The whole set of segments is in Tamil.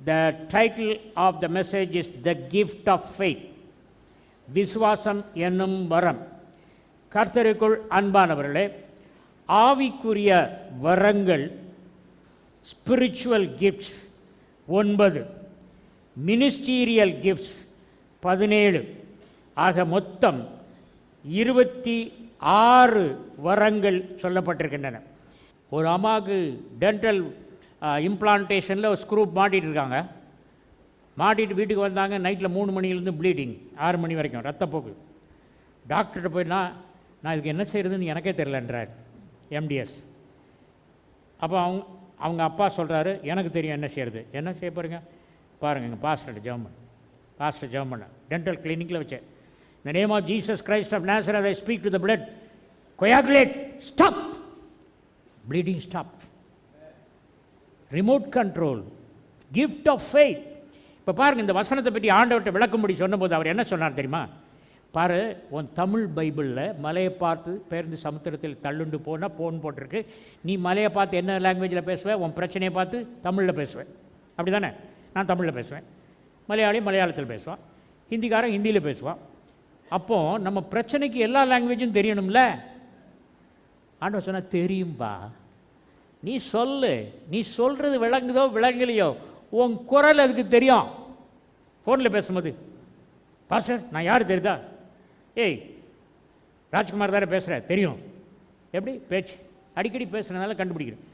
The title of the message is The Gift of Faith. விசுவாசம் என்னும் வரம். கர்த்தருக்குள் அன்பானவர்களே, ஆவிக்குரிய வரங்கள் ஸ்பிரிச்சுவல் கிஃப்ட்ஸ் 9, மினிஸ்டீரியல் கிஃப்ட்ஸ் 17 ஆக மொத்தம் 26 வரங்கள் சொல்லப்பட்டிருக்கின்றன. ஒரு அம்மாவுக்கு டென்டல் இம்ப்ளான்டேஷனில் ஒரு ஸ்க்ரூப் மாட்டிகிட்டு இருக்காங்க. மாட்டிட்டு வீட்டுக்கு வந்தாங்க. நைட்டில் 3 மணிலேருந்து ப்ளீடிங் 6 மணி வரைக்கும் ரத்தப்போக்கு. டாக்டர்கிட்ட போய் நான் இதுக்கு என்ன செய்கிறதுன்னு எனக்கே தெரிலன்றார் எம்டிஎஸ். அப்போ அவங்க அப்பா சொல்கிறாரு, எனக்கு தெரியும் என்ன செய்கிறது. என்ன செய்ய போகிறீங்க பாருங்கள், எங்கள் பாஸ்டர் ஜெபம் பண்ண டென்டல் கிளினிக்கில் வச்சேன். இந்த name of Jesus Christ of Nazareth I speak to the blood, coagulate, stop, bleeding stop, remote control, gift of faith. இப்போ பாருங்கள், இந்த வசனத்தை பற்றி ஆண்டவர்கிட்ட விளக்கும்படி சொன்னபோது அவர் என்ன சொன்னார் தெரியுமா? பாரு, உன் தமிழ் பைபிளில் மலையை பார்த்து பேருந்து சமுத்திரத்தில் தள்ளுண்டு போனால் போன் போட்டிருக்கு. நீ மலையை பார்த்து என்ன லாங்குவேஜில் பேசுவேன்? உன் பிரச்சனையை பார்த்து தமிழில் பேசுவேன். அப்படி தானே? நான் தமிழில் பேசுவேன், மலையாளி மலையாளத்தில் பேசுவான், ஹிந்திக்காரன் ஹிந்தியில் பேசுவான். அப்போது நம்ம பிரச்சனைக்கு எல்லா லாங்குவேஜும் தெரியணும்ல. ஆண்டவர் சொன்னால் தெரியும்பா, நீ சொல்லு, நீ சொல்கிறது விளங்குதோ விளங்கலையோ, உன் குரல் அதுக்கு தெரியும். ஃபோனில் பேசும்போது, பாஸ்டர் நான் யார் தெரியுதா? ஏய் ராஜ்குமார் தானே பேசுகிறேன், தெரியும். எப்படி பேச்சு அடிக்கடி பேசுகிறதுனால கண்டுபிடிக்கிறேன்.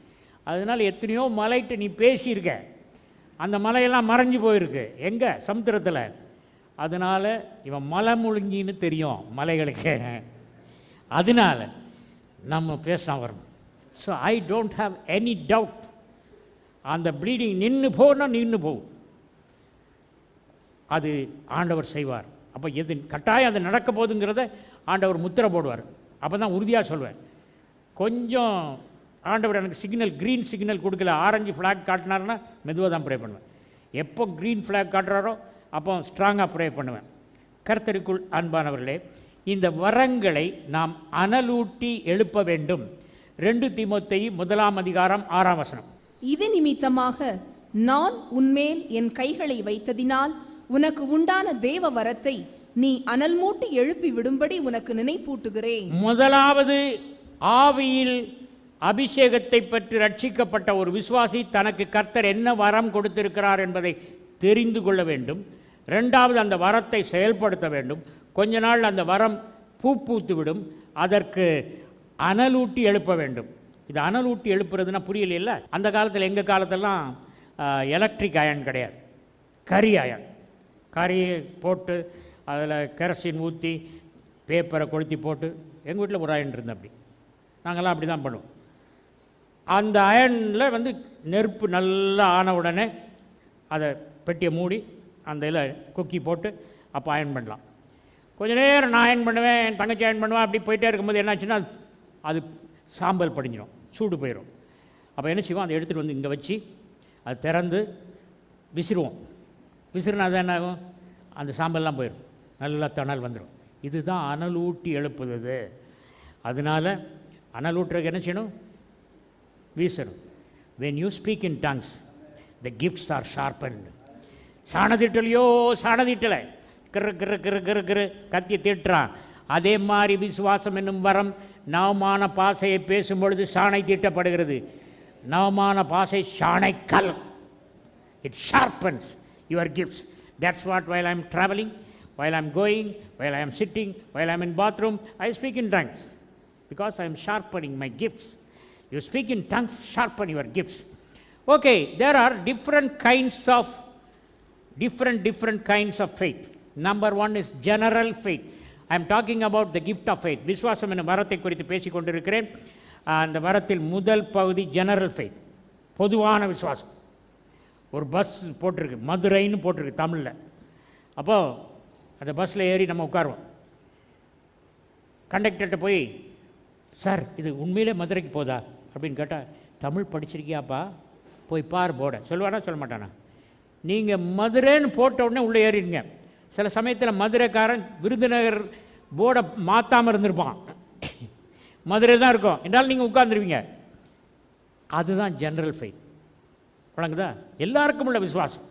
அதனால் எத்தனையோ மலைட்டு நீ பேசியிருக்க, அந்த மலையெல்லாம் மறைஞ்சு போயிருக்கு எங்கே? சமுத்திரத்தில். அதனால் இவன் மலை முழுங்கின்னு தெரியும் மலைகளுக்கு. அதனால் நம்ம பேச வரணும். So I don't have any doubt. அந்த ப்ளீடிங் நின்று நின்று போகும். அது ஆண்டவர் செய்வார். அப்போ எது கட்டாயம் அது நடக்க போகுதுங்கிறத ஆண்டவர் முத்திரை போடுவார். அப்போ தான் உறுதியாக சொல்வேன். கொஞ்சம் ஆண்டவர் எனக்கு சிக்னல், க்ரீன் சிக்னல் கொடுக்கல, ஆரஞ்சு ஃப்ளாக் காட்டினாருன்னா மெதுவாக தான் ப்ரே பண்ணுவேன். எப்போ க்ரீன் ஃப்ளாக் காட்டுறாரோ அப்போ ஸ்ட்ராங்காக ப்ரே பண்ணுவேன். கர்த்தருக்குள் அன்பானவர்களே, இந்த வரங்களை நாம் அனலூட்டி எழுப்ப வேண்டும். 2 தீமோத்தேயு 1:6. இது நிமித்தமாக நான் உன்மேல் என் கைகளை வைத்ததினால் உனக்கு உண்டான தேவ வரத்தை நீ அனல் மூட்டி எழுப்பி விடும்படி உனக்கு நினைப்பூட்டுகிறேன். முதலாவது, ஆவியில் அபிஷேகத்தை பற்றி ரட்சிக்கப்பட்ட ஒரு விசுவாசி தனக்கு கர்த்தர் என்ன வரம் கொடுத்திருக்கிறார் என்பதை தெரிந்து கொள்ள வேண்டும். 2வது, அந்த வரத்தை செயல்படுத்த வேண்டும். கொஞ்ச நாள் அந்த வரம் பூத்துவிடும். அதற்கு அனலூட்டி எழுப்ப வேண்டும். இது அனலூட்டி எழுப்புறதுன்னா புரியல. அந்த காலத்தில், எங்கள் காலத்திலலாம் எலக்ட்ரிக் அயன் கிடையாது, கரி அயன். கரியை போட்டு அதில் கெரசின் ஊற்றி பேப்பரை கொளுத்தி போட்டு, எங்கள் வீட்டில் ஒரு அயன் இருந்தேன். அப்படி நாங்கள்லாம் அப்படி தான் பண்ணுவோம். அந்த அயனில் நெருப்பு நல்லா ஆன உடனே அதை பெட்டியை மூடி அந்த இதில் குக்கி போட்டு அப்போ அயன் பண்ணலாம். கொஞ்சம் நேரம் நான் அயன் பண்ணுவேன், என் தங்கச்சி அயன் பண்ணுவேன். அப்படி போயிட்டே இருக்கும்போது என்னாச்சுன்னா அது சாம்பல் படிஞ்சிடும், சூடு போயிடும். அப்போ என்ன செய்வோம், அதை எடுத்துகிட்டு இங்கே வச்சு அது திறந்து விசிறுவோம். விசிறுனா அது என்ன ஆகும்? அந்த சாம்பல்லாம் போயிடும், நல்லா தணல் வந்துடும். இதுதான் அனலூட்டி எழுப்புது. அதனால் அனலூட்டுறதுக்கு என்ன செய்யணும்? வீசணும். when you speak in tongues the gifts are sharpened. சாணதிட்டலை கிரு கிரு கிரு கிரு கிரு கத்தி திட்டுறான். அதே மாதிரி விசுவாசம் என்னும் வரம் நவமான பாசையை பேசும்பொழுது சாணை தீட்டப்படுகிறது. நவமான பாசை சாணைக்கல். It sharpens your gifts. That's what while I'm traveling, while I'm going, while I'm sitting, while I'm in bathroom, I speak in tongues because I'm sharpening my gifts. You speak in tongues, sharpen your gifts. Okay, there are different kinds of faith. Number 1 is general faith. I am talking about the gift of faith. விசுவாசம் என்னும் வரத்தை குறித்து பேசிக் கொண்டிருக்கிறேன். அந்த வரத்தில் முதல் பகுதி ஜெனரல் ஃபெய்த், பொதுவான விசுவாசம். ஒரு பஸ் போட்டிருக்கு, மதுரைன்னு போட்டிருக்கு தமிழில். அப்போது அந்த பஸ்ஸில் ஏறி நம்ம உட்காருவோம். கண்டக்டர்கிட்ட போய், சார் இது உண்மையிலே மதுரைக்கு போதா அப்படின்னு கேட்டால், தமிழ் படிச்சிருக்கியாப்பா, போய் பார் போர்டை சொல்லுவானா சொல்ல மாட்டானா? நீங்கள் மதுரைன்னு போட்ட உடனே உள்ளே ஏறிடுங்க. சில சமயத்தில் மதுரைக்காரன் விருதுநகர் போர்டை மாற்றாமல் இருந்திருப்பான், மதுரை தான் இருக்கும் என்றாலும் நீங்கள் உட்கார்ந்துருவீங்க. அதுதான் ஜெனரல் ஃபெய்த். வழங்குதா? எல்லாருக்கும் உள்ள விசுவாசம்.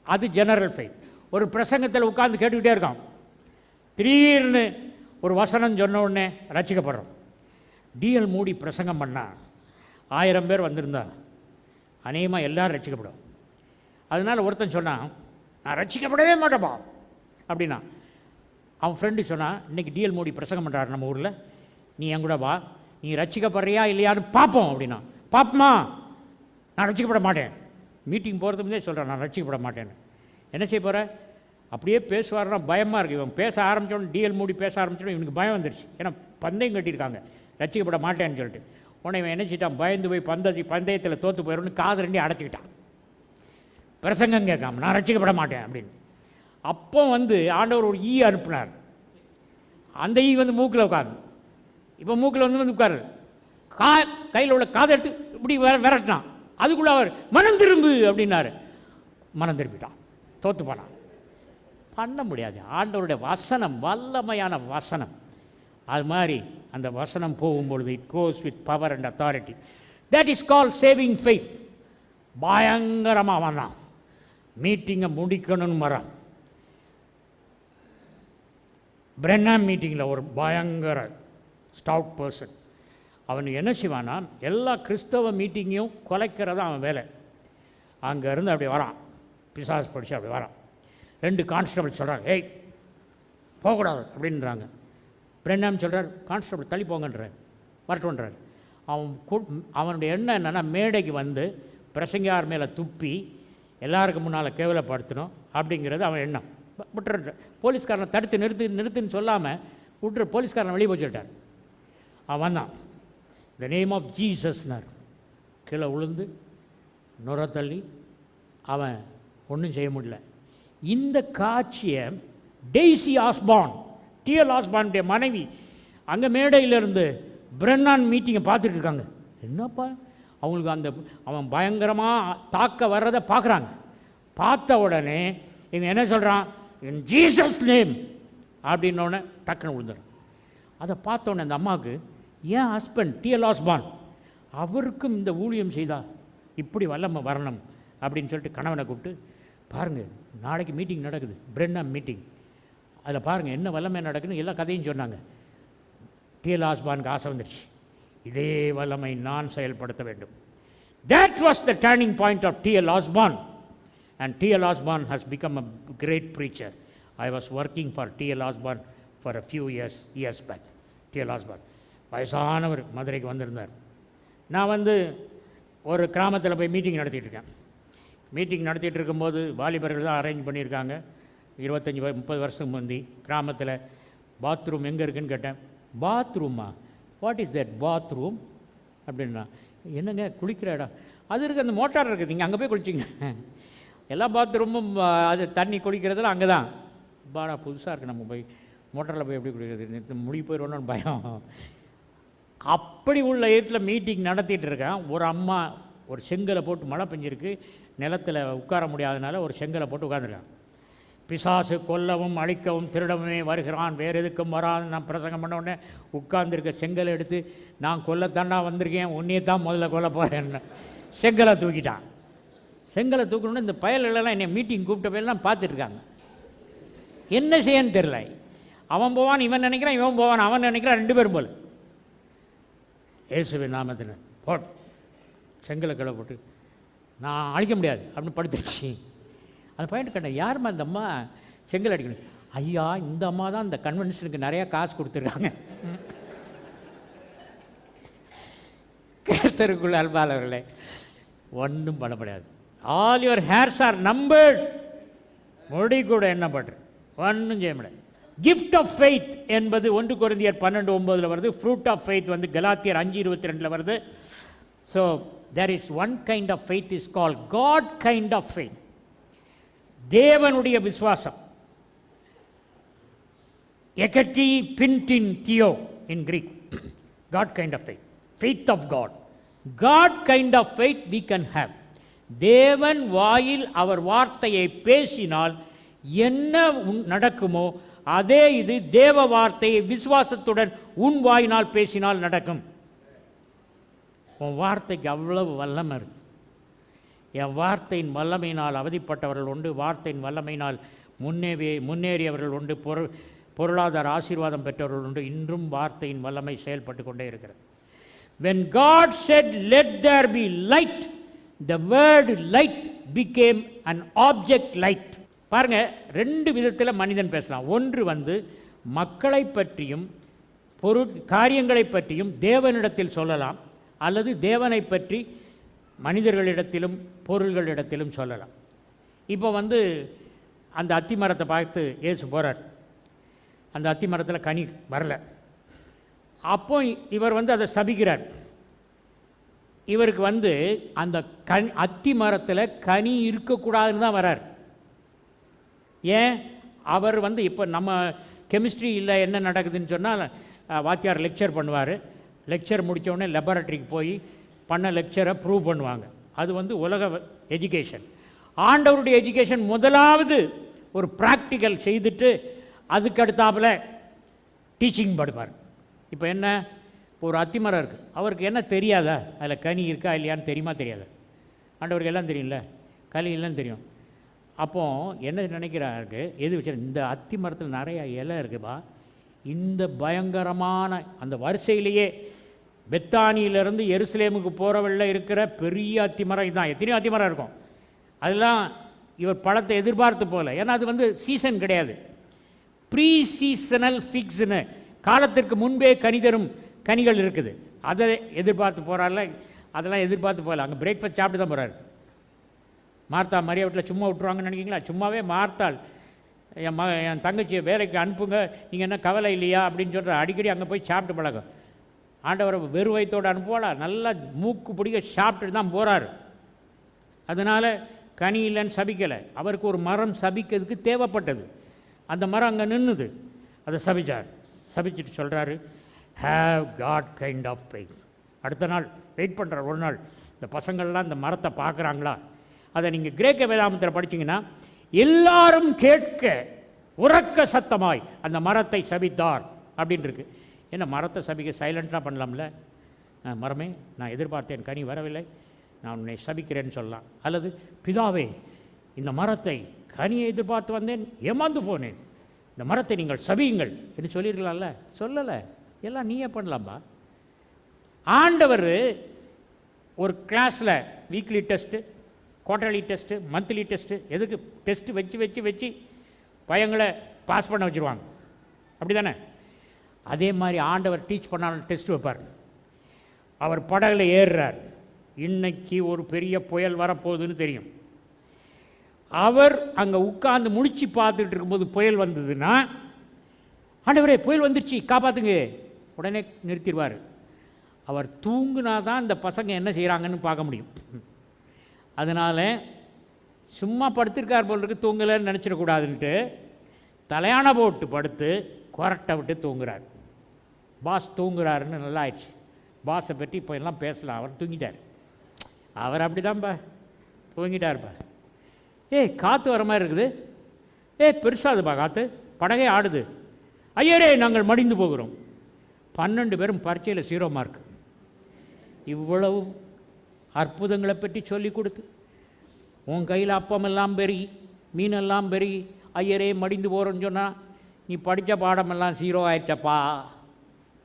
அது ஜெனரல் ஃபெய்த். ஒரு பிரசங்கத்தில் உட்கார்ந்து கேட்டுக்கிட்டே இருக்கான், திடீர்னு ஒரு வசனம் சொன்ன உடனே ரட்சிக்கப்படுறோம். டிஎல் மூடி பிரசங்கம் பண்ணால் 1000 பேர் வந்திருந்தா அநேகமாக எல்லோரும் ரட்சிக்கப்படும். அதனால் ஒருத்தன் சொன்னான், நான் ரட்சிக்கப்படவே மாட்டேப்பா அப்படின்னா. அவன் ஃப்ரெண்டு சொன்னான், இன்றைக்கி டிஎல் மோடி பிரசங்கம் பண்ணுறாரு நம்ம ஊரில், நீ என் கூட வா, நீ ரட்சிக்கப்படுறியா இல்லையான்னு பார்ப்போம் அப்படின்னா. பார்ப்போமா? நான் ரட்சிக்கப்பட மாட்டேன். மீட்டிங் போகிறதுக்கு முன்னே சொல்கிறேன் நான் ரட்சிக்கப்பட மாட்டேன்னு. என்ன செய்ய போகிற? அப்படியே பேசுவார்னா பயமாக இருக்குது. இவன் பேச ஆரம்பித்தோன்னு, டிஎல் மூடி பேச ஆரம்பித்தோன்னு இவனுக்கு பயம் வந்துடுச்சு. ஏன்னா பந்தயம் கட்டியிருக்காங்க, ரட்சிக்கப்பட மாட்டேன்னு சொல்லிட்டு. உடனே இவன் என்ன செய்யிட்டான், பயந்து போய் பந்தயத்தில் தோற்று போயிடும்னு காது ரெண்டி அடைச்சிக்கிட்டான். பிரசங்கம் கேட்காம நான் ரட்சிக்கப்பட மாட்டேன் அப்படின்னு. அப்போ ஆண்டவர் ஒரு ஈ அனுப்புனார். அந்த ஈ மூக்கில் உட்காரு. இப்போ மூக்கில் வந்து உட்காரு. கையில் உள்ள காதை எடுத்து இப்படி விரட்டினான். அதுக்குள்ளே அவர் மனம் திரும்பு அப்படின்னாரு. மனம் திரும்பிட்டான், தோற்று போனான். பண்ண முடியாது. ஆண்டவருடைய வசனம் வல்லமையான வசனம். அது மாதிரி அந்த வசனம் போகும்பொழுது it goes with power and authority. That is call saving faith. பயங்கரமாக வந்தான், மீட்டிங்கை முடிக்கணும்னு வரான். பிரென்னாம் மீட்டிங்கில் ஒரு பயங்கர ஸ்டவுட் பர்சன். அவனுக்கு என்ன செய்வானா, எல்லா கிறிஸ்தவ மீட்டிங்கையும் குலைக்கிறது அவன் வேலை. அங்கேருந்து அப்படி வரான், பிசாசு படித்து அப்படி வரான். 2 கான்ஸ்டபிள் சொல்கிறாங்க, ஏய் போகக்கூடாது அப்படின்றாங்க. பிரென்னாம் சொல்கிறார், கான்ஸ்டபிள் தள்ளி போங்கன்றார், வரட்டுன்றார். அவனுடைய எண்ணம் என்னென்னா, மேடைக்கு வந்து பிரசங்கியார் மேலே துப்பி எல்லாருக்கும் முன்னால் கேவலப்படுத்தணும் அப்படிங்கிறது அவன் எண்ணம். விட்டுற போலீஸ்காரனை தடுத்து நிறுத்துன்னு சொல்லாமல் விட்டுற போலீஸ்காரனை வெளியே போச்சுட்டார். அவன் தான் த நேம் ஆஃப் ஜீசஸ்னார். கீழே விழுந்து நுர தள்ளி அவன் ஒன்றும் செய்ய முடியல. இந்த காட்சியை டெய்சி ஆஸ்பான், டிஎல் ஆஸ்பானுடைய மனைவி அங்கே மேடையிலிருந்து பிரென்னான் மீட்டிங்கை பார்த்துட்டு இருக்காங்க. என்னப்பா அவங்களுக்கு அவன் பயங்கரமாக தாக்க வர்றதை பார்க்குறாங்க. பார்த்த உடனே இவன் என்ன சொல்கிறான், இன் ஜீசஸ் நேம் அப்படின்னோடனே டக்குன்னு விழுந்துடும். அதை பார்த்தோன்னே அந்த அம்மாவுக்கு, ஏன் ஹஸ்பண்ட் டிஎல் ஆஸ்பான் அவருக்கும் இந்த ஊழியம் செய்தா இப்படி வல்லமை வரணும் அப்படின்னு சொல்லிட்டு கணவனை கூப்பிட்டு, பாருங்கள் நாளைக்கு மீட்டிங் நடக்குது, பிரென்னாம் மீட்டிங், அதில் பாருங்கள் என்ன வல்லமை நடக்குதுன்னு எல்லா கதையும் சொன்னாங்க. டிஎல் ஆஸ்பானுக்கு ஆசை வந்துடுச்சு, இதே வல்லமை நான் செயல்படுத்த வேண்டும். That was the turning point of T.L. Osborn, and T.L. Osborn has become a great preacher. I was working for T.L. Osborn for a few years back. T.L. Osborn வயசானவர் மதுரைக்கு வந்திருந்தார். நான் ஒரு கிராமத்தில் போய் மீட்டிங் நடத்திட்டு இருக்கேன். மீட்டிங் நடத்திட்டு இருக்கும்போது வாலிபர்கள் தான் அரேஞ்ச் பண்ணியிருக்காங்க. 25-30 வருஷத்துக்கு முந்தி கிராமத்தில் பாத்ரூம் எங்கே இருக்குதுன்னு கேட்டேன். பாத்ரூமா? வாட் இஸ் தட் பாத்ரூம் அப்படின்னா, என்னங்க குளிக்கிற இடம் அது இருக்குது, அந்த மோட்டார் இருக்குது, நீங்கள் அங்கே போய் குளிச்சிங்க. எல்லா பாத்ரூமும் அது தண்ணி குளிக்கிறதுல அங்கே தான். பாடா புதுசாக இருக்குது, நம்ம போய் மோட்டாரில் போய் எப்படி குளிக்கிறது, முடி போயிடுவோன்னு பயம். அப்படி உள்ள இடத்துல மீட்டிங் நடத்திட்டு இருக்கேன். ஒரு அம்மா ஒரு செங்கலை போட்டு, மழை பெஞ்சிருக்கு, நிலத்தில் உட்கார முடியாதனால ஒரு செங்கலை போட்டு உட்காந்துருக்கான். பிசாசு கொல்லவும் அழிக்கவும் திருடவுமே வருகிறான், வேறு எதுக்கும் வராது. நான் பிரசங்கம் பண்ண உடனே உட்கார்ந்துருக்க செங்கலை எடுத்து, நான் கொல்லத்தாண்டா வந்திருக்கேன், உன்னையே தான் முதல்ல கொல்ல போகிறேன்னு செங்கலை தூக்கிட்டான். செங்கலை தூக்கணுன்னு இந்த பயலெல்லாம் என்னை மீட்டிங் கூப்பிட்ட போயெல்லாம் பார்த்துட்ருக்காங்க. என்ன செய்யன்னு தெரில. அவன் போவான், இவன் நினைக்கிறான், இவன் போவான், அவன் நினைக்கிறான், 2 பேரும் போல. இயேசுவின் நாமத்தில் போட் செங்கலை கீழே போட்டு, நான் அழிக்க முடியாது அப்படின்னு படுத்துருச்சு. அந்த பையன் கேட்டேன், யாரும்மா இந்த அம்மா செங்கல் அடிக்கணும்? ஐயா இந்த அம்மா தான் இந்த கன்வென்ஷனுக்கு நிறையா காசு கொடுத்துருக்காங்க. கர்த்தருக்குள்ள அன்பாளர்களே, ஒன்றும் பண்ண முடியாது. All your hairs R numbered. முடி கூட எண்ணப்பட்டு ஒன்றும் செய்ய முடியாது. கிஃப்ட் ஆஃப் ஃபெய்த் என்பது 1 கொரிந்தியர் 12:9 வருது. ஃப்ரூட் ஆஃப் ஃபெய்த் கலாத்தியர் 5:22 வருது. So there is one kind of faith is called God kind of faith. தேவனுடைய விசுவாசம். எகட்டி பின்டின் தியோ in Greek. God kind of faith, faith of God. God kind of faith we can have. தேவன் வாயில் அவர் வார்த்தையை பேசினால் என்ன நடக்குமோ அதே இது தேவ வார்த்தையை விசுவாசத்துடன் உன் வாயினால் பேசினால் நடக்கும். உன் வார்த்தைக்கு அவ்வளவு வல்லமை இருக்கு. என் வார்த்தையின் வல்லமையினால் அவதிப்பட்டவர்கள் உண்டு, வார்த்தையின் வல்லமையினால் முன்னேறியவர்கள் உண்டு, பொருளாதார ஆசீர்வாதம் பெற்றவர்கள் உண்டு. இன்றும் வார்த்தையின் வல்லமை செயல்பட்டு கொண்டே இருக்கிறது. When God said, let there be light, the word light became an object light. பாருங்க, ரெண்டு விதத்தில் மனிதன் பேசலாம். ஒன்று மக்களை பற்றியும் காரியங்களை பற்றியும் தேவனிடத்தில் சொல்லலாம், அல்லது தேவனை பற்றி மனிதர்களிடத்திலும் பொருள்களிடத்திலும் சொல்லலாம். இப்போ அந்த அத்தி மரத்தை பார்த்து இயேசு போகிறார். அந்த அத்தி மரத்தில் கனி வரல. அப்போ இவர் அதை சபிக்கிறார். இவருக்கு அந்த அத்தி மரத்தில் கனி இருக்கக்கூடாதுன்னு தான் வரார். ஏன்? அவர் இப்போ நம்ம கெமிஸ்ட்ரி இல்லை என்ன நடக்குதுன்னு சொன்னால் வாத்தியார் லெக்சர் பண்ணுவார். லெக்சர் முடித்தோடனே லெபார்ட்டரிக்கு போய் பண்ண லெக்சரை ப்ரூவ் பண்ணுவாங்க. அது உலக எஜுகேஷன். ஆண்டவருடைய எஜுகேஷன் முதலாவது ஒரு ப்ராக்டிக்கல் செய்துட்டு அதுக்கு அடுத்தாப்பில் டீச்சிங் படுப்பார். இப்போ என்ன, ஒரு அத்திமரம் இருக்குது, அவருக்கு என்ன தெரியாதா அதில் கனி இருக்கா இல்லையான்னு தெரியுமா தெரியாதா? ஆண்டவருக்கு எல்லாம் தெரியும்ல, கனி இல்லைன்னு தெரியும். அப்போது என்ன நினைக்கிறாருக்கு, எது வச்சு இந்த அத்தி மரத்தில் நிறையா இலை இருக்குப்பா, இந்த பயங்கரமான அந்த வரிசையிலேயே பெத்தானியிலேருந்து எருசலேமுக்கு போகிறவழில் இருக்கிற பெரிய அத்திமரம் இதுதான். எத்தனையோ அத்திமரம் இருக்கும், அதெல்லாம் இவர் பழத்தை எதிர்பார்த்து போகல. ஏன்னா அது சீசன் கிடையாது, ப்ரீ சீசனல் ஃபிக்ஸ்னு, காலத்திற்கு முன்பே கனி தரும் கனிகள் இருக்குது, அதை எதிர்பார்த்து போகிறாரில்ல. அதெல்லாம் எதிர்பார்த்து போகல, அங்கே பிரேக்ஃபாஸ்ட் சாப்பிட்டு தான் போகிறாரு. மார்த்தா மரியா வீட்டில் சும்மா விட்டுருவாங்கன்னு நினைக்கிங்களா? சும்மாவே மார்த்தாள் என் தங்கச்சியை வேலைக்கு அனுப்புங்க, நீங்கள் என்ன கவலை இல்லையா அப்படின்னு சொல்கிற, அடிக்கடி அங்கே போய் சாப்பிட்டு பழக்கம். ஆண்டவரை வெறு வயிற்றோடு அனுப்புவாளா? நல்லா மூக்கு பிடிக்க சாப்பிட்டுட்டு தான் போகிறாரு. அதனால் கனி இல்லைன்னு சபிக்கலை. அவருக்கு ஒரு மரம் சபிக்கிறதுக்கு தேவைப்பட்டது. அந்த மரம் அங்கே நின்றுது, அதை சபிச்சார். சபிச்சுட்டு சொல்கிறாரு, have God kind of faith. அடுத்த நாள் வெயிட் பண்ணுறார். ஒரு நாள் இந்த பசங்கள்லாம் இந்த மரத்தை பார்க்குறாங்களா? அதை நீங்கள் கிரேக்க வேதாமத்தில் படிச்சிங்கன்னா, எல்லாரும் கேட்க உறக்க சத்தமாய் அந்த மரத்தை சபித்தார் அப்படின்னு இருக்கு. என்ன மரத்தை சபிக்க சைலண்ட்டாக பண்ணலாம்ல? மரமே, நான் எதிர்பார்த்தேன் கனி வரவில்லை, நான் உன்னை சபிக்கிறேன்னு சொல்லலாம். அல்லது பிதாவே, இந்த மரத்தை கனியை எதிர்பார்த்து வந்தேன், ஏமாந்து போனேன், இந்த மரத்தை நீங்கள் சபியுங்கள் என்று சொல்லியிருக்கலாம்ல. சொல்லலை, எல்லாம் நீயே பண்ணலாம்பா. ஆண்டவர் ஒரு கிளாஸில் weekly test, quarterly test, monthly test, எதுக்கு டெஸ்ட்டு வச்சு வச்சு வச்சு பையங்களை பாஸ் பண்ண வச்சுருவாங்க, அப்படி தானே? அதே மாதிரி ஆண்டவர் டீச் பண்ணாலும் டெஸ்ட் வைப்பார். அவர் படகுல ஏறுறார், இன்னைக்கு ஒரு பெரிய புயல் வரப்போகுதுன்னு தெரியும். அவர் அங்கே உட்கார்ந்து முடிச்சு பார்த்துட்டு இருக்கும்போது புயல் வந்ததுன்னா, ஆண்டவரே புயல் வந்துருச்சு காப்பாற்றுங்க, உடனே நிறுத்திடுவார். அவர் தூங்குனா தான் இந்த பசங்க என்ன செய்கிறாங்கன்னு பார்க்க முடியும். அதனால் சும்மா படுத்திருக்கார் போல் இருக்கு, தூங்கலைன்னு நினச்சிடக்கூடாதுன்ட்டு தலையான போட்டு படுத்து கொரட்டை விட்டு தூங்குறார். பாஸ் தூங்குறாருன்னு நல்லா ஆயிடுச்சு. பாஸை பற்றி இப்போ எல்லாம் பேசலாம், அவர் தூங்கிட்டார். அவர் அப்படி தான்ப்பா தூங்கிட்டார்ப்பா. காற்று வர மாதிரி இருக்குது, பெருசாதுப்பா காற்று, படகே ஆடுது, ஐயரே நாங்கள் மடிந்து போகிறோம். 12 பேரும் பரீட்சையில் 0 மார்க். இவ்வளவு அற்புதங்களை பற்றி சொல்லி கொடுத்து, உன் கையில் அப்பமெல்லாம் பெருகி மீனெல்லாம் பெருகி ஐயரே மடிந்து போகிறோன்னு சொன்னால் நீ படித்த பாடமெல்லாம் 0 ஆயிடுச்சப்பா.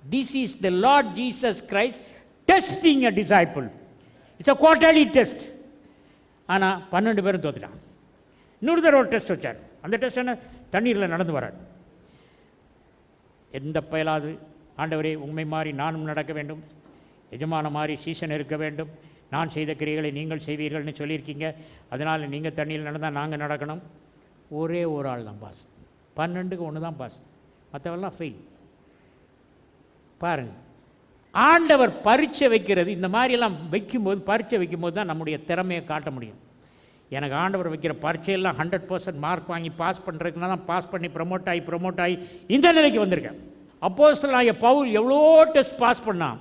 This is the Lord Jesus Christ testing a disciple. It's a quarterly test. ஆனால் 12 பேரும் தோத்துட்டான். இன்னொரு தடவை டெஸ்ட் வச்சார். அந்த டெஸ்ட் என்ன, தண்ணீரில் நடந்து வரார். எந்த பயலாது, ஆண்டவரே உண்மை மாறி நானும் நடக்க வேண்டும், எஜமான மாதிரி சீசன் இருக்க வேண்டும், நான் செய்த கிரியைகளை நீங்கள் செய்வீர்கள்னு சொல்லியிருக்கீங்க, அதனால் நீங்கள் தண்ணியில் நடந்தால் நாங்கள் நடக்கணும். ஒரே ஒரு ஆள் தான் பாஸ், 12க்கு 1 தான் பாஸ், மற்றவெல்லாம் ஃபெயில். பாருங்கள், ஆண்டவர் பரீட்சை வைக்கிறது இந்த மாதிரியெல்லாம் வைக்கும்போது, பரீட்சை வைக்கும்போது தான் நம்முடைய திறமையை காட்ட முடியும். எனக்கு ஆண்டவர் வைக்கிற பரீட்சையெல்லாம் 100% மார்க் வாங்கி பாஸ் பண்ணுறதுக்குனா தான் பாஸ் பண்ணி ப்ரமோட் ஆகி இந்த நிலைக்கு வந்திருக்கேன். அப்போஸ்தலனாகிய பவுல் எவ்வளோ டெஸ்ட் பாஸ் பண்ணான்,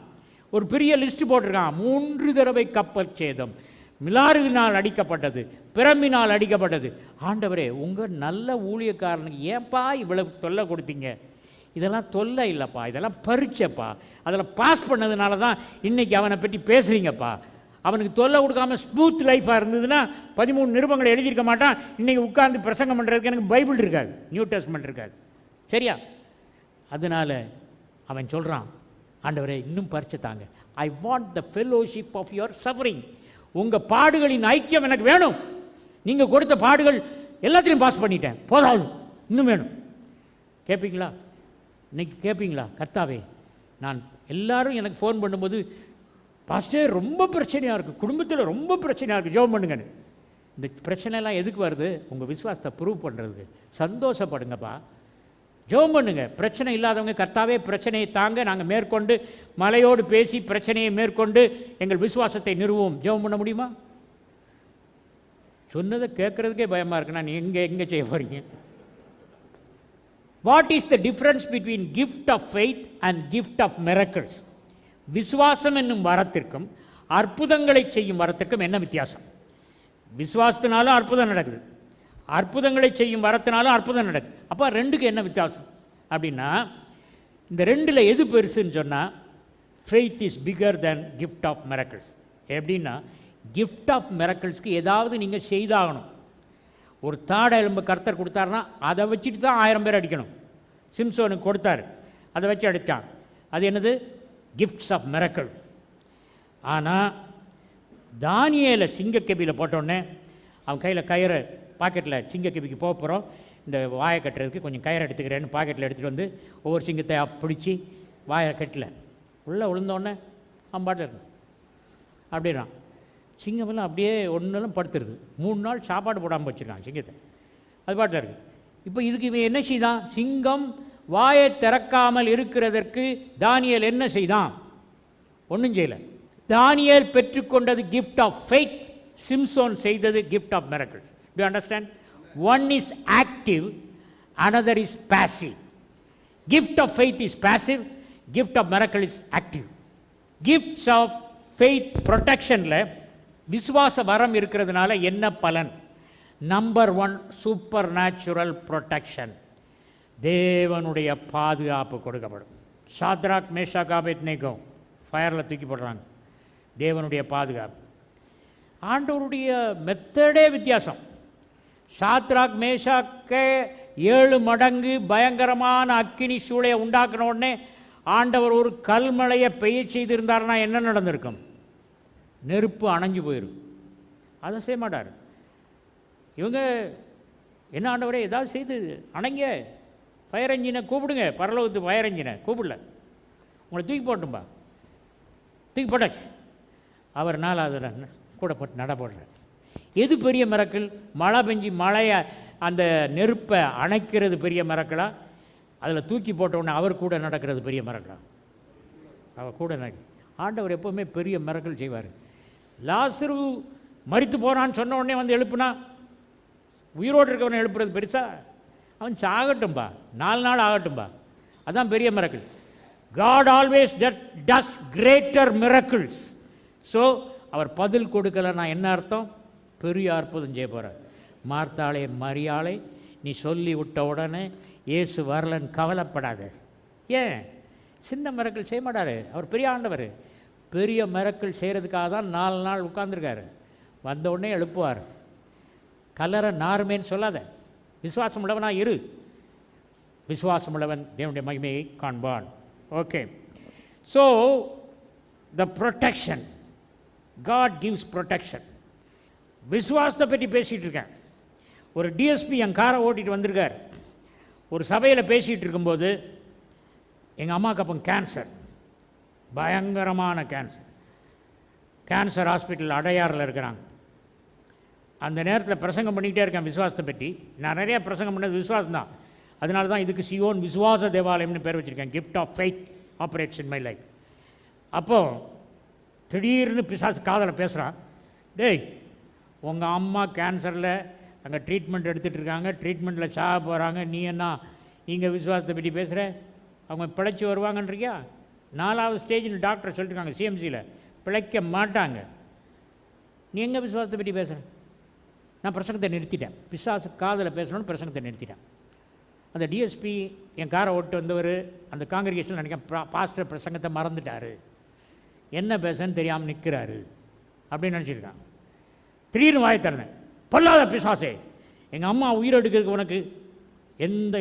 ஒரு பெரிய லிஸ்ட் போட்டிருக்கான். 3 தடவை கப்பல் சேதம், மிலாறுவினால் அடிக்கப்பட்டது, பிரம்பினால் அடிக்கப்பட்டது. ஆண்டவரே உங்கள் நல்ல ஊழியக்காரனுக்கு ஏன்பா இவ்வளவு தொல்லை கொடுத்தீங்க? இதெல்லாம் தொல்லை இல்லைப்பா, இதெல்லாம் பரீட்சைப்பா, அதில் பாஸ் பண்ணதுனால தான் இன்றைக்கி அவனை பற்றி பேசுகிறீங்கப்பா அவனுக்கு தொல்லை கொடுக்காம ஸ்மூத் லைஃபாக இருந்ததுன்னா 13 நிருபங்களை எழுதியிருக்க மாட்டான். இன்றைக்கி உட்கார்ந்து பிரசங்கம் பண்ணுறதுக்கு எனக்கு பைபிள் இருக்காது, நியூ டெஸ்ட்மென்ட் இருக்காது. சரியா? அதனால் அவன் சொல்கிறான், ஆண்டவரே இன்னும் பரிச்சை தாங்க. I want the fellowship of your suffering. உங்கள் பாடுகளின் ஐக்கியம் எனக்கு வேணும். நீங்கள் கொடுத்த பாடுகள் எல்லாத்தையும் பாஸ் பண்ணிட்டேன், போதாது, இன்னும் வேணும். கேட்பீங்களா? இன்னைக்கு கேட்பீங்களா? கர்த்தாவே, நான் எல்லாரும் எனக்கு ஃபோன் பண்ணும்போது, பாஸ்டர் ரொம்ப பிரச்சனையாக இருக்குது, குடும்பத்தில் ரொம்ப பிரச்சனையாக இருக்குது, ஜெபம் பண்ணுங்கன்னு. இந்த பிரச்சனைலாம் எதுக்கு வருது? உங்கள் விசுவாசத்தை ப்ரூவ் பண்ணுறதுக்கு. சந்தோஷப்படுங்கப்பா, ஜெபம் பண்ணுங்க. பிரச்சனை இல்லாதவங்க, கர்த்தாவே பிரச்சனையை தாங்க, நாங்கள் மேற்கொண்டு மலையோடு பேசி பிரச்சனையை மேற்கொண்டு எங்கள் விசுவாசத்தை நிறுவோம். ஜெபம் பண்ண முடியுமா? சொன்னதை கேட்குறதுக்கே பயமாக இருக்குன்னா நீ எங்கே செய்ய போகிறீங்க? What is the difference between gift of faith and gift of miracles? விசுவாசம் என்னும் வரத்திற்கும் அற்புதங்களை செய்யும் வரத்திற்கும் என்ன வித்தியாசம்? விசுவாசத்தினாலும் அற்புதம் நடக்குது, அற்புதங்களை செய்யும் வரத்தினாலும் அற்புதம் நடக்குது. அப்போ ரெண்டுக்கு என்ன வித்தியாசம் அப்படின்னா, இந்த ரெண்டில் எது பெருசுன்னு சொன்னால், faith is bigger than gift of miracles. எப்படின்னா, கிஃப்ட் ஆஃப் மிரக்கிள்ஸ்க்கு ஏதாவது நீங்கள் செய்தாகணும். ஒரு தாடை எலும்பு கர்த்தர் கொடுத்தாருன்னா அதை வச்சுட்டு தான் 1000 பேர் அடிக்கணும். சிம்சோனுக்கு கொடுத்தாரு, அதை வச்சு அடித்தான். அது என்னது? Gifts of miracle. ஆனால் தானியேலை சிங்கக்கெபியில் போட்டோடனே அவன் கையில் கயிறு, பாக்கெட்டில் சிங்கக்கெபிக்கு போக போகிறோம், இந்த வாயை கட்டுறதுக்கு கொஞ்சம் கயிறு எடுத்துக்கிறேன்னு பாக்கெட்டில் எடுத்துகிட்டு வந்து ஒவ்வொரு சிங்கத்தை பிடிச்சி வாயை கட்டல, உள்ளே விழுந்தோடனே அம்பாட்டில் இருக்கும் அப்படின்னா சிங்கமெல்லாம் அப்படியே ஒன்றும் படுத்துருது. 3 நாள் சாப்பாடு போடாமல் வச்சுருக்கான் சிங்கத்தை, அது பாட்டில் இருக்குது. இப்போ இதுக்கு இவன் என்ன செய்தான்? சிங்கம் வாயை திறக்காமல் இருக்கிறதற்கு தானியேல் என்ன செய்தான்? ஒன்றும் செய்யலை. தானியேல் பெற்றுக்கொண்டது கிஃப்ட் ஆஃப் ஃபெய்த், சிம்சோன் செய்தது gift of miracles. Do you understand? One is active, another is passive. Gift of faith is passive, gift of miracle is active. Gifts of faith protectionல விசுவாச வரம் இருக்கிறதுனால என்ன பலன்? Number 1, super natural protection. தேவனுடைய பாதுகாப்பு கொடுக்கப்படும். சாத்ராக், மேஷாக், ஆபேத்நேகோ ஃபயரில் தூக்கி போடுறாங்க. தேவனுடைய பாதுகாப்பு. ஆண்டவருடைய மெத்தடே வித்தியாசம். சாத்ராக் மேஷாக்கை 7 மடங்கு பயங்கரமான அக்கினி சூளையை உண்டாக்கின உடனே ஆண்டவர் ஒரு கல்மழையை பெய்ய செய்திருந்தார்னா என்ன நடந்திருக்கும்? நெருப்பு அணைஞ்சு போயிடும். அதை செய்ய மாட்டார். இவங்க என்ன, ஆண்டவரே ஏதாவது செய்து அணைங்க, ஃபயர் என்ஜினை கூப்பிடுங்க, பரலோகத்து ஃபயர் என்ஜினை கூப்பிடல, உங்களை தூக்கி போட்டும்பா, தூக்கி போட்டாச்சு. அவர் நாள் அதில் கூட போட்டு நட போடுறார். எது பெரிய மிரக்கிள்? மழை பெஞ்சு மழையை அந்த நெருப்பை அணைக்கிறது பெரிய மிரக்கிளா? அதில் தூக்கி போட்டவுடனே அவர் கூட நடக்கிறது பெரிய மிரக்கிளா? அவர் கூட ஆண்டவர் எப்போவுமே பெரிய மிரக்கிள் செய்வார். லாசரு மரித்து போனான்னு சொன்ன உடனே வந்து எழுப்புனா, உயிரோடு இருக்கவனை எழுப்புறது பெருசா? அவன் சாகட்டும்பா, 4 நாள் ஆகட்டும்பா, அதுதான் பெரிய miracle. God always does greater miracles. So அவர் பதில் கொடுக்கலைன்னா என்ன அர்த்தம்? பெரிய அற்புதம் செய்ய போகிறார். மார்த்தாளே, மரியாளை, நீ சொல்லி விட்ட உடனே இயேசு வரலன்னு கவலைப்படாத. ஏன்? சின்ன மிரக்கிள் செய்ய மாட்டார் அவர், பெரிய ஆண்டவர். பெரிய மிரக்கிள் செய்கிறதுக்காக தான் 4 நாள் உட்கார்ந்துருக்காரு. வந்த உடனே எழுப்புவார். கலரை நாருமேன்னு சொல்லாத, விசுவாசம் உள்ளவனாக இரு. விசுவாசம் உள்ளவன் தேவனுடைய மகிமையை காண்பான். Okay, so the protection, God gives protection. விசுவாசத்தை பற்றி பேசிகிட்டு இருக்கேன். ஒரு டிஎஸ்பி என் காரை ஓட்டிகிட்டு வந்திருக்கார். ஒரு சபையில் பேசிகிட்டு இருக்கும்போது, எங்கள் அம்மாவுக்கு அப்போ கேன்சர், பயங்கரமான கேன்சர். கேன்சர் ஹாஸ்பிட்டல் அடையாறில் இருக்கிறாங்க. அந்த நேரத்தில் பிரசங்கம் பண்ணிக்கிட்டே இருக்கேன் விசுவாசத்தை பற்றி. நான் நிறையா பிரசங்கம் பண்ணது விசுவாசம் தான். அதனால தான் இதுக்கு சியோன் விசுவாச தேவாலயம்னு பேர் வச்சுருக்கேன். Gift of faith operates in my life. அப்போது திடீர்னு பிசாசு காதில் பேசுகிறான், டேய் உங்கள் அம்மா கேன்சரில் அங்கே ட்ரீட்மெண்ட் எடுத்துகிட்டு இருக்காங்க, ட்ரீட்மெண்ட்டில் சாக போகிறாங்க, நீ என்ன இங்கே விசுவாசத்தை பற்றி பேசுகிற? அவங்க பிழைச்சி வருவாங்கன்றியா? 4வது ஸ்டேஜ்னு டாக்டர் சொல்லிட்டுருக்காங்க சிஎம்சியில், பிழைக்க மாட்டாங்க. நீ எங்கே விசுவாசத்தை பற்றி பேசுகிற? நான் பிரசங்கத்தை நிறுத்திட்டேன். பிசாசு காதில் பேசணும்னு பிரசங்கத்தை நிறுத்திட்டேன். அந்த டிஎஸ்பி என் காரை ஓட்டு வந்தவர் அந்த காங்கிரிகேஷன் நினைக்கிறேன் பாஸ்டர் பிரசங்கத்தை மறந்துட்டார், என்ன பேசுன்னு தெரியாமல் நிற்கிறாரு. அப்படின்னு நினச்சிருக்கான். திடீர்னு வாயை திறந்தேன், பொல்லாத பிசாசே, எங்கள் அம்மா உயிரெடுக்கிறதுக்கு உனக்கு எந்த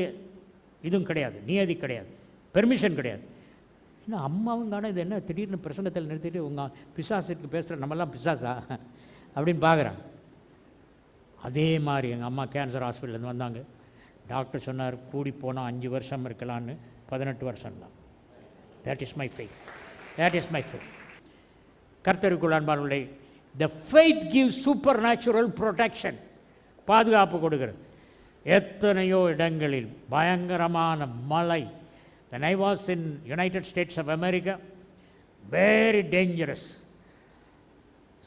இதுவும் கிடையாது, நியதி கிடையாது, பெர்மிஷன் கிடையாது. என்ன அம்மாவும் காண, இது என்ன திடீர்னு பிரசங்கத்தில் நிறுத்திட்டு உங்கள் பிசாசுக்கு பேசுகிற நம்மெல்லாம் பிசாசா அப்படின்னு பார்க்குறான். அதே மாதிரி எங்கள் அம்மா கேன்சர் ஹாஸ்பிட்டலேருந்து வந்தாங்க. டாக்டர் சொன்னார், கூடி போனால் 5 வருஷம் இருக்கலான்னு, 18 வருஷம் தான். That is my faith, that is my faith. கர்த்தருக்குள் அன்பானவர்களே, the faith gives super natural protection, பாதுகாப்பு கொடுக்கிறது. எத்தனையோ இடங்களில் பயங்கரமான மழை. When I was in United States of America, very dangerous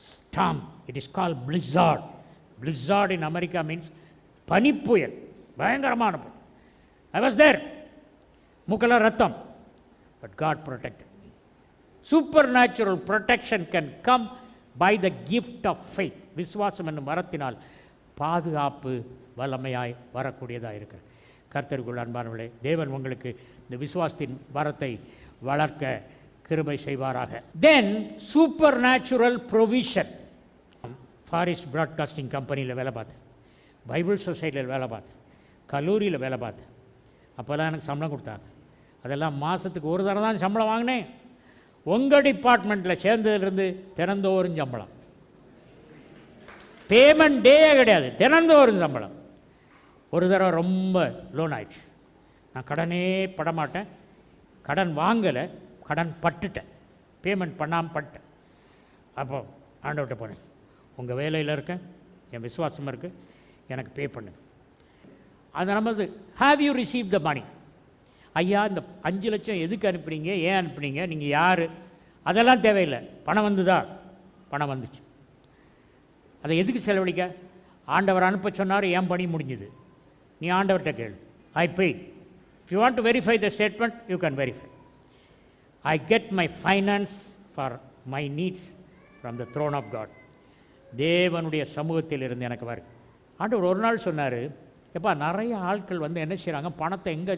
storm. It is called blizzard. Blizzard in America means பனிப்புயல், பயங்கரமான புயல். I was there. மூக்கல ரத்தம். But God protected me. Supernatural protection can come by the gift of faith. விசுவாசம் என்னும் வரத்தினால் பாதுகாப்பு வல்லமையாய் வரக்கூடியதாக இருக்கிறது. கர்த்தருக்குள் அன்பானவர்களே, தேவன் உங்களுக்கு இந்த விசுவாசத்தின் வரத்தை வளர்க்க கிருபை செய்வாராக. தென் super natural provision. Forest broadcasting கம்பெனியில் வேலை பார்த்தேன், பைபிள் சொசைட்டியில் வேலை பார்த்தேன், கல்லூரியில் வேலை பார்த்தேன். அப்போல்லாம் எனக்கு சம்பளம் கொடுத்தாங்க. அதெல்லாம் மாதத்துக்கு ஒரு தடவை தான் சம்பளம் வாங்கினேன். உங்கள் டிபார்ட்மெண்ட்டில் சேர்ந்ததுலேருந்து தினந்தோறும் சம்பளம், பேமெண்ட் டேயே கிடையாது, தினந்தோறும் சம்பளம். ஒரு தடவை ரொம்ப லோன் ஆயிடுச்சு. நான் கடனே படமாட்டேன், கடன் வாங்கலை, கடன் பட்டுட்டேன், பேமெண்ட் பண்ணாமல் பட்டேன். அப்போ ஆண்டவர்கிட்ட போனேன், உங்கள் வேலையில் இருக்கேன், என் விசுவாசமாக இருக்குது, எனக்கு பே பண்ணு. அது நமது ஹாவ் யூ ரிசீவ் த மணி. ஐயா, இந்த 5 லட்சம் எதுக்கு அனுப்புனீங்க, ஏன் அனுப்புனீங்க, நீங்கள் யார், அதெல்லாம் தேவையில்லை. பணம் வந்துதா? பணம் வந்துச்சு. அதை எதுக்கு செலவழிக்க? ஆண்டவர் அனுப்ப சொன்னார், என் பணி முடிஞ்சுது. நீ ஆண்டவர்கிட்ட கேளு. I paid. If you want to verify the statement, you can verify. I get my finance for my needs from the throne of God. தேவனுடைய சமூகத்தில் இருந்து எனக்கு வரும். ஆண்டவர் ஒரு நாள் சொன்னார், எப்பா, நிறைய ஆட்கள் வந்து என்ன செய்கிறாங்க, பணத்தை எங்கே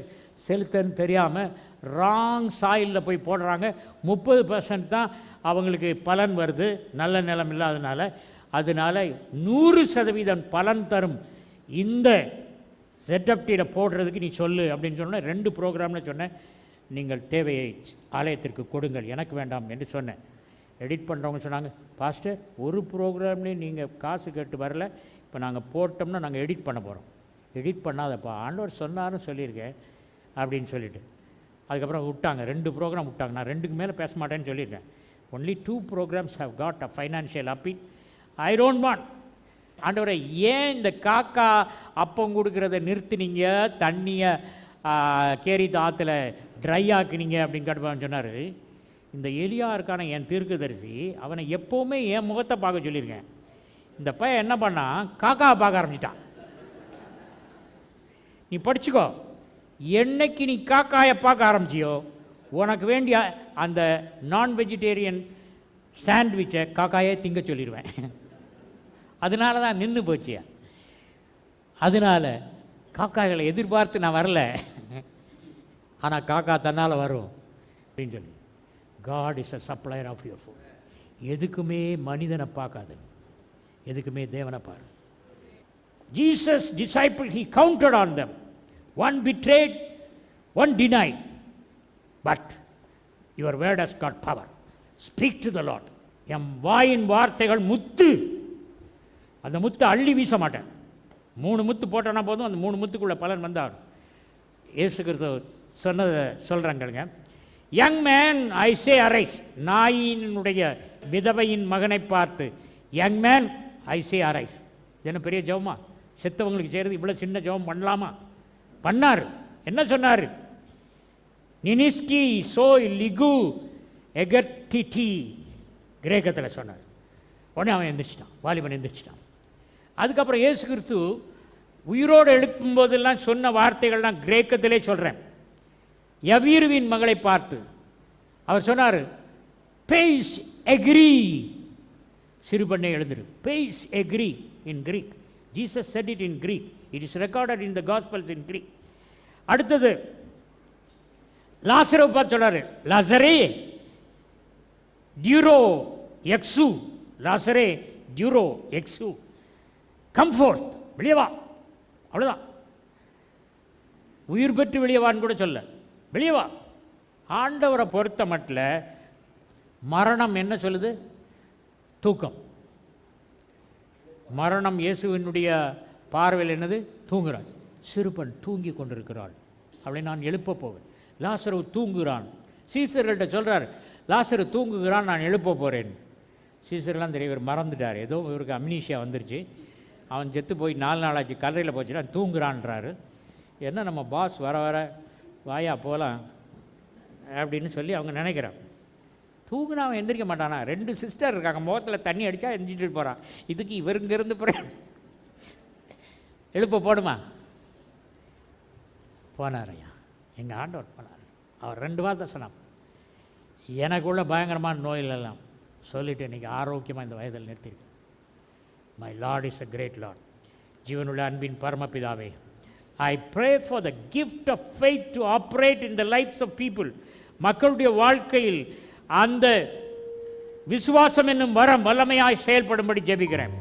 செலுத்தன்னு தெரியாமல் ராங் சாயிலில் போய் போடுறாங்க. 30% தான் அவங்களுக்கு பலன் வருது, நல்ல நிலம் இல்லாதனால. அதனால் 100% பலன் தரும் இந்த ZFTயில் போடுறதுக்கு நீ சொல்லு அப்படின்னு சொன்னேன். 2 ப்ரோக்ராம்னு சொன்னேன். நீங்கள் தேவையை ஆலயத்திற்கு கொடுங்கள், எனக்கு வேண்டாம் என்று சொன்னேன். எடிட் பண்ணுறவங்க சொன்னாங்க, பாஸ்டர், ஒரு ப்ரோக்ராம்லேயும் நீங்கள் காசு கேட்டு வரல, இப்போ நாங்கள் போட்டோம்னா நாங்கள் எடிட் பண்ண போகிறோம். எடிட் பண்ணாதப்பா, ஆண்டவர் சொன்னார்னு சொல்லியிருக்கேன் அப்படின்னு சொல்லிவிட்டு அதுக்கப்புறம் விட்டாங்க. 2 ப்ரோக்ராம் விட்டாங்க. நான் 2க்கு மேலே பேச மாட்டேன்னு சொல்லியிருக்கேன். Only 2 programs have got a financial appeal. I don't want. ஆண்டவரை, ஏன் இந்த காக்கா அப்பம் கொடுக்குறத நிறுத்தினீங்க, தண்ணியை கேரி ஆற்றுல ட்ரை ஆக்குனீங்க அப்படின்னு கேட்டுப்பான்னு சொன்னார். இந்த எலியா இருக்கான என் தீர்க்கதரிசி, அவனை எப்போவுமே என் முகத்தை பார்க்க சொல்லியிருக்கேன். இந்த பையன் என்ன பண்ணான், காக்காவை பார்க்க ஆரம்பிச்சிட்டான். நீ படிச்சுக்கோ, என்னைக்கு நீ காக்காயை பார்க்க ஆரம்பிச்சியோ, உனக்கு வேண்டிய அந்த நான் வெஜிடேரியன் சாண்ட்விச்சை காக்காயே திங்க சொல்லிடுவேன். அதனால தான் நின்று போச்சு. அதனால் காக்காய்களை எதிர்பார்த்து நான் வரல, ஆனால் காக்கா தன்னால் வரும் அப்படின்னு சொல்லி. God is a supplier of your food. எதுக்குமே மனிதனை பார்க்காது, எதுக்குமே தேவனை பாரு. Jesus disciple, he counted on them. One betrayed, one denied. But your word has got power. Speak to the Lord. என் வாயின் வார்த்தைகள் முத்து. அந்த முத்து அள்ளி வீச மாட்டேன். 3 முத்து போட்டோன்னா போதும், அந்த 3 முத்துக்குள்ளே பலன் வந்தாடும். இயேசு கிறிஸ்து சொன்னதை சொல்கிறாங்க. Young man I say arise. நாயினுடைய விதவையின் மகனை பார்த்து, young man I say arise. என்ன பெரிய ஜெபமா? செத்தவங்களுக்கு செய்கிறது இவ்வளோ சின்ன ஜெபம் பண்ணலாமா? பண்ணார். என்ன சொன்னார்? நினிஸ்கி சோய் லிகு எகட்டிடி கிரேக்கத்தில் சொன்னார். உடனே அவன் எந்திரிச்சிட்டான், வாலிபன் எந்திரிச்சிட்டான். அதுக்கப்புறம் இயேசு கிறிஸ்து உயிரோடு எழுப்பும்போதெல்லாம் சொன்ன வார்த்தைகள்லாம் கிரேக்கத்திலே சொல்கிறேன். யவீருவின் மகளை பார்த்து அவர் சொன்னார், பேஸ் எக்ரி, சிறு பண்ணை எழுந்துரு. பேஸ் எக்ரி in Greek. Jesus said it in Greek. It is recorded in the Gospels in Greek. அடுத்தது லாசரை பார்த்து சொன்னார், லாசரே டியூரோ எக்ஸு லாசரே டியூரோ எக்ஸு கம்ஃபோர்ட், வெளியே வா, அவ்வளோதான். உயிர் பெற்று வெளியே வான்னு கூட சொல்ல, வெளியே வா. ஆண்டவரை பொறுத்த மட்டும் மரணம் என்ன சொல்லுது? தூக்கம். மரணம் இயேசுவினுடைய பார்வையில் என்னது? தூங்குறாள். சிறுபன் தூங்கி கொண்டிருக்கிறாள், அவளை நான் எழுப்ப போவேன். லாசரு தூங்குகிறான். சீசர்கள்ட்ட சொல்கிறார், லாசரு தூங்குகிறான், நான் எழுப்ப போகிறேன். சீசர்லாம் தெரியும், இவர் மறந்துட்டார், ஏதோ இவருக்கு அம்னீஷியா வந்துருச்சு, அவன் செத்து போய் 4 நாளாச்சு, கல்லறையில் போச்சுன்னா தூங்குறான்றாரு. என்ன நம்ம பாஸ் வர வர வாயா போகலாம் அப்படின்னு சொல்லி அவங்க நினைக்கிறான். தூங்குனா அவன் எந்திரிக்க மாட்டானா? 2 சிஸ்டர் இருக்காங்க, முகத்தில் தண்ணி அடித்தா எந்திரிட்டு போகிறான். இதுக்கு இவர் இங்கேருந்து எழுப்ப போடுமா? போனார் ஐயா, எங்கள் ஆண்டவர் போனார். அவர் 2 வார்த்தை சொன்னான், எனக்குள்ள பயங்கரமான நோயிலெல்லாம் சொல்லிவிட்டு இன்றைக்கி ஆரோக்கியமாக இந்த வயதில் நிறுத்திருக்கு. My Lord is a great Lord. ஜீவனுள்ள அன்பின் பரமபிதாவே, I pray for the gift of faith to operate in the lives of people. மக்களுடைய வாழ்க்கையில் அந்த விசுவாசம் என்னும் வரம் வல்லமையாய் செயல்படும்படி ஜெபிக்கிறேன்.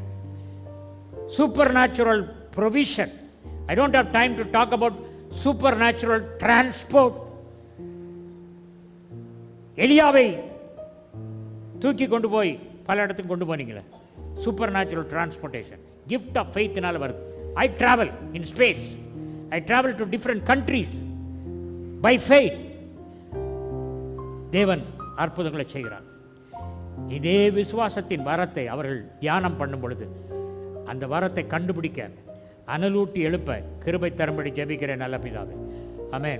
Supernatural provision. I don't have time to talk about supernatural transport. எலியாவை தூக்கி கொண்டு போய் பல இடத்துக்கு கொண்டு போனீங்களே, supernatural transportation. Gift of faith னால வருது. I travel in space. I travel to different countries by faith. தேவன் அற்புதங்களை செய்கிறார். இதே விசுவாசத்தின் வரத்தை அவர்கள் தியானம் பண்ணும் பொழுது அந்த வரத்தை கண்டுபிடிக்க அனலூட்டி எழுப்ப கிருபை தரும்படி ஜெபிக்கிறேன் நல்ல பிதாவே. ஆமென்.